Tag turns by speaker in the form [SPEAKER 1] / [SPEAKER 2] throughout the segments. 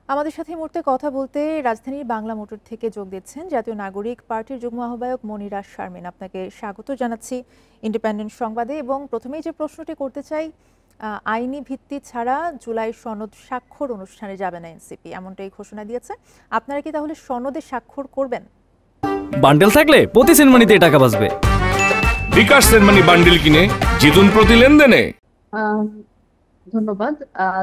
[SPEAKER 1] আমাদের সাথে এই মুহূর্তে কথা বলতে রাজধানীর বাংলা মোটর থেকে যোগ দিচ্ছেন জাতীয় নাগরিক পার্টির যুগ্ম আহ্বায়ক মনিরা শারমিন। আপনাকে স্বাগত জানাচ্ছি ইন্ডিপেন্ডেন্ট সংবাদে। এবং প্রথমেই যে প্রশ্নটি করতে চাই, আইনি ভিত্তি ছাড়া জুলাই সনদ স্বাক্ষর অনুষ্ঠানে যাবে না এনসিপি, এমনটাই ঘোষণা দিয়েছে। আপনারা কি তাহলে সনদে স্বাক্ষর করবেন?
[SPEAKER 2] বান্ডেল থাকলে প্রতি সেনমানিতে টাকা বাঁচবে।
[SPEAKER 3] বিকাশ সেনমানি বান্ডেল কিনে জিতুন প্রতি লেনদেনে।
[SPEAKER 4] ধন্যবাদ।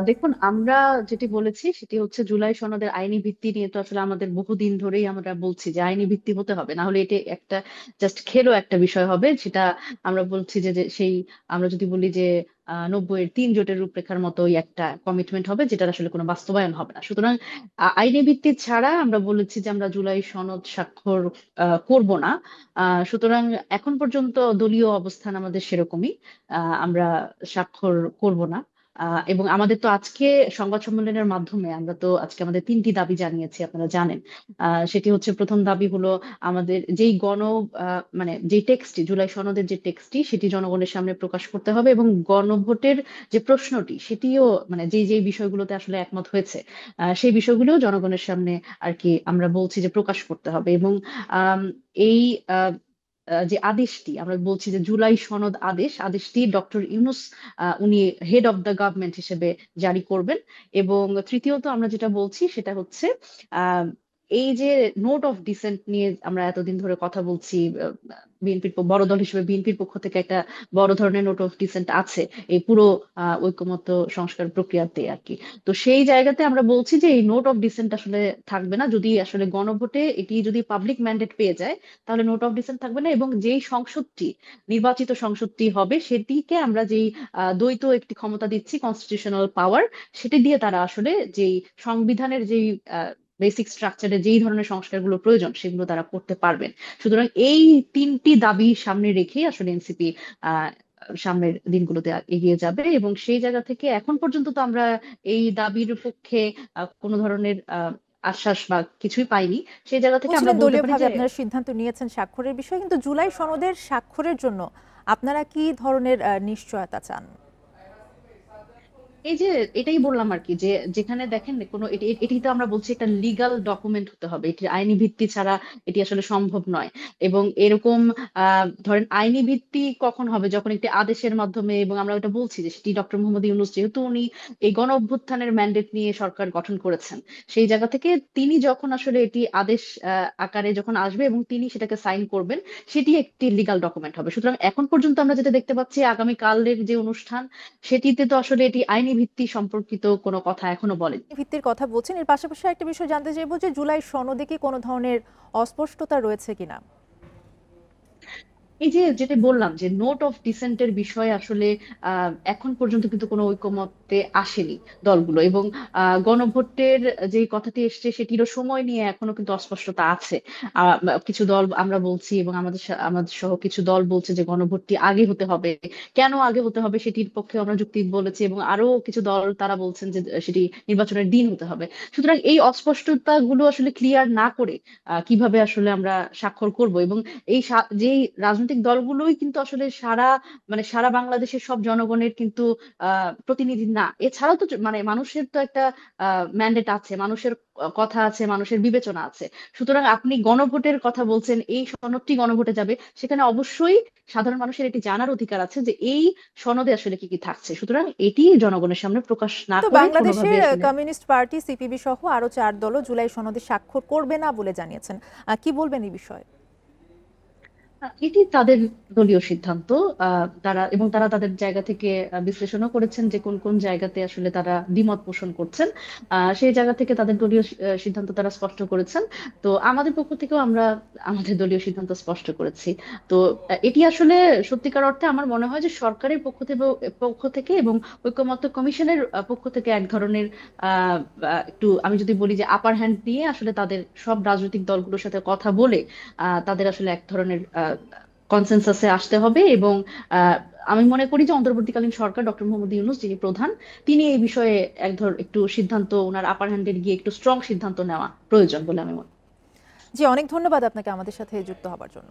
[SPEAKER 4] দেখুন, আমরা যেটি বলেছি সেটি হচ্ছে জুলাই সনদের আইনি ভিত্তি নিয়ে তো আসলে আমাদের বহুদিন ধরেই আমরা বলছি যে আইনি ভিত্তি হতে হবে, না হলে এটি একটা জাস্ট খেলো একটা বিষয় হবে। সেটা আমরা বলছি যে সেই আমরা যদি বলি যে 90-এর 3 জোটের রূপরেখার মতোই একটা কমিটমেন্ট হবে, যেটার আসলে কোনো বাস্তবায়ন হবে না। সুতরাং আইনি ভিত্তি ছাড়া আমরা বলেছি যে আমরা জুলাই সনদ স্বাক্ষর করব না। সুতরাং এখন পর্যন্ত দলীয় অবস্থান আমাদের সেরকমই, আমরা স্বাক্ষর করব না। এবং আমাদের তো আজকে সংবাদ সম্মেলনের মাধ্যমে আমরা তো আজকে আমাদের 3টি দাবি জানিয়েছি, আপনারা জানেন। সেটি হচ্ছে, প্রথম দাবি হলো আমাদের যেই মানে যেই টেক্সটটি, জুলাই সনদের যে টেক্সটটি, সেটি জনগণের সামনে প্রকাশ করতে হবে এবং গণভোটের যে প্রশ্নটি সেটিও, মানে যেই যেই বিষয়গুলোতে আসলে একমত হয়েছে সেই বিষয়গুলো জনগণের সামনে আর কি আমরা বলছি যে প্রকাশ করতে হবে। এবং আম, এই যে আদেশটি আমরা বলছি যে জুলাই সনদ আদেশটি ডক্টর ইউনূস উনি হেড অফ দ্য গভর্নমেন্ট হিসেবে জারি করবেন। এবং তৃতীয়ত আমরা যেটা বলছি সেটা হচ্ছে আহ এই যে নোট অফ ডিসেন্ট নিয়ে আমরা এতদিন ধরে কথা বলছি, বিএনপির বড় দল হিসেবে বিএনপির পক্ষ থেকে একটা বড় ধরনের নোট অফ ডিসেন্ট আছে এই পুরো ঐকমত্য সংস্কার প্রক্রিয়াতে আর কি। তো সেই জায়গাতে আমরা বলছি যে এই নোট অফ ডিসেন্ট আসলে থাকবে না। যদি আসলে গণভোটে এটি যদি পাবলিক ম্যান্ডেট পেয়ে যায় তাহলে নোট অফ ডিসেন্ট থাকবে না, এবং যেই সংসদটি নির্বাচিত সংসদটি হবে সেটিকে আমরা যেই দ্বৈত একটি ক্ষমতা দিচ্ছি, কনস্টিটিউশনাল পাওয়ার, সেটি দিয়ে তারা আসলে যেই সংবিধানের যেই বেসিক স্ট্রাকচারে যেই ধরনের সংস্কারগুলো প্রয়োজন সেগুলো তারা করতে পারবেন। সুতরাং এই 3টি দাবি সামনে রেখে আসলে এনসিপি সামনের দিনগুলোতে এগিয়ে যাবে। এবং সেই জায়গা থেকে এখন পর্যন্ত তো আমরা এই দাবির পক্ষে কোনো ধরনের আশ্বাস বা কিছুই পাইনি। সেই জায়গা থেকে আমরা
[SPEAKER 1] বলছিলেন
[SPEAKER 4] বলতে পারি
[SPEAKER 1] দলীয়ভাবে
[SPEAKER 4] যে
[SPEAKER 1] আপনারা সিদ্ধান্ত নিয়েছেন স্বাক্ষরের বিষয়ে, কিন্তু জুলাই সনদের স্বাক্ষরের জন্য আপনারা কি ধরনের নিশ্চয়তা চান?
[SPEAKER 4] এই যে এটাই বললাম আর কি, যে যেখানে দেখেন কোনো এটি তো আমরা বলছি একটা লিগাল ডকুমেন্ট হতে হবে, এটি আইনি ভিত্তি ছাড়া এটি আসলে সম্ভব নয়। এবং এরকম ধরেন আইনি ভিত্তি কখন হবে, যখন একটি আদেশের মাধ্যমে, এবং আমরা ওটা বলছি যে সেটি ডক্টর মোহাম্মদ ইউনূস যেহেতু উনি এই গণ অভ্যুত্থানের ম্যান্ডেট নিয়ে সরকার গঠন করেছেন, সেই জায়গা থেকে তিনি যখন আসলে এটি আদেশ আকারে যখন আসবে এবং তিনি সেটাকে সাইন করবেন, সেটি একটি লিগাল ডকুমেন্ট হবে। সুতরাং এখন পর্যন্ত আমরা যেটা দেখতে পাচ্ছি আগামী কালের যে অনুষ্ঠান, সেটিতে তো আসলে এটি আইনি ভিত্তি সম্পর্কিত কোনো কথা এখনো বলেনি।
[SPEAKER 1] ভিত্তির কথা বলছেন, এর পাশাপাশি একটা বিষয় জানতে চাইবো যে জুলাই সনদে কি কোনো ধরনের অস্পষ্টতা রয়েছে কিনা?
[SPEAKER 4] এই যে যেটা বললাম যে নোট অফ ডিসেন্টের বিষয়ে আসলে এখন পর্যন্ত কিন্তু কোনো ঐকমত্যে আসেনি দলগুলো। এবং গণভোটের যে কথাটি এসছে সেটিরও সময় নিয়ে এখনো কিন্তু অস্পষ্টতা আছে। আহ, কিছু দল আমরা বলছি, এবং আমাদের সহ কিছু দল বলছে যে গণভোটটি আগে হতে হবে। কেন আগে হতে হবে সেটির পক্ষে আমরা যুক্তি বলেছি, এবং আরো কিছু দল তারা বলছেন যে সেটি নির্বাচনের দিন হতে হবে। সুতরাং এই অস্পষ্টতা গুলো আসলে ক্লিয়ার না করে কিভাবে আসলে আমরা স্বাক্ষর করব? এবং এই যেই রাজনৈতিক দলগুলোই কিন্তু আসলে সারা বাংলাদেশের সব জনগণের কিন্তু প্রতিনিধি না। এছাড়াও তো মানে মানুষের তো একটা ম্যান্ডেট আছে, মানুষের কথা আছে, মানুষের বিবেচনা আছে। সুতরাং আপনি গণভোটের কথা বলছেন, এই সনদটি গণভোটে যাবে, সেখানে অবশ্যই সাধারণ মানুষের এটি জানার অধিকার আছে যে এই সনদে আসলে কি কি থাকছে। সুতরাং এটি জনগণের সামনে প্রকাশ না
[SPEAKER 1] তো
[SPEAKER 4] করে কোনোভাবে
[SPEAKER 1] বাংলাদেশের
[SPEAKER 4] আসলে
[SPEAKER 1] কমিউনিস্ট পার্টি, সিপিবি সহ আরো 4 দলও জুলাই সনদে স্বাক্ষর করবে না বলে জানিয়েছেন। কি বলবেন এই বিষয়ে?
[SPEAKER 4] এটি তাদের দলীয় সিদ্ধান্ত। তারা তাদের জায়গা থেকে বিশ্লেষণও করেছেন যে কোন কোন জায়গাতে আসলে তারা দ্বিমত পোষণ করছেন। সেই জায়গা থেকে তাদের দলীয় সিদ্ধান্ত তারা স্পষ্ট করেছেন। তো আমাদের পক্ষ থেকেও আমরা আমাদের দলীয় সিদ্ধান্ত স্পষ্ট করেছি। তো এটি আসলে সত্যিকার অর্থে আমার মনে হয় যে সরকারের পক্ষ থেকে এবং ঐকমত্য কমিশনের পক্ষ থেকে এক ধরনের একটু, আমি যদি বলি যে আপার হ্যান্ড নিয়ে আসলে তাদের সব রাজনৈতিক দলগুলোর সাথে কথা বলে তাদের আসলে এক ধরনের কনসেনসাসে আসতে হবে। এবং আহ, আমি মনে করি যে অন্তর্বর্তীকালীন সরকার, ডক্টর মোহাম্মদ ইউনূস যিনি প্রধান, তিনি এই বিষয়ে একটু সিদ্ধান্ত, ওনার আপার হ্যান্ডের গিয়ে একটু স্ট্রং সিদ্ধান্ত নেওয়া প্রয়োজন বলে আমি মনে করি।
[SPEAKER 1] জি, অনেক ধন্যবাদ আপনাকে আমাদের সাথে যুক্ত হবার জন্য।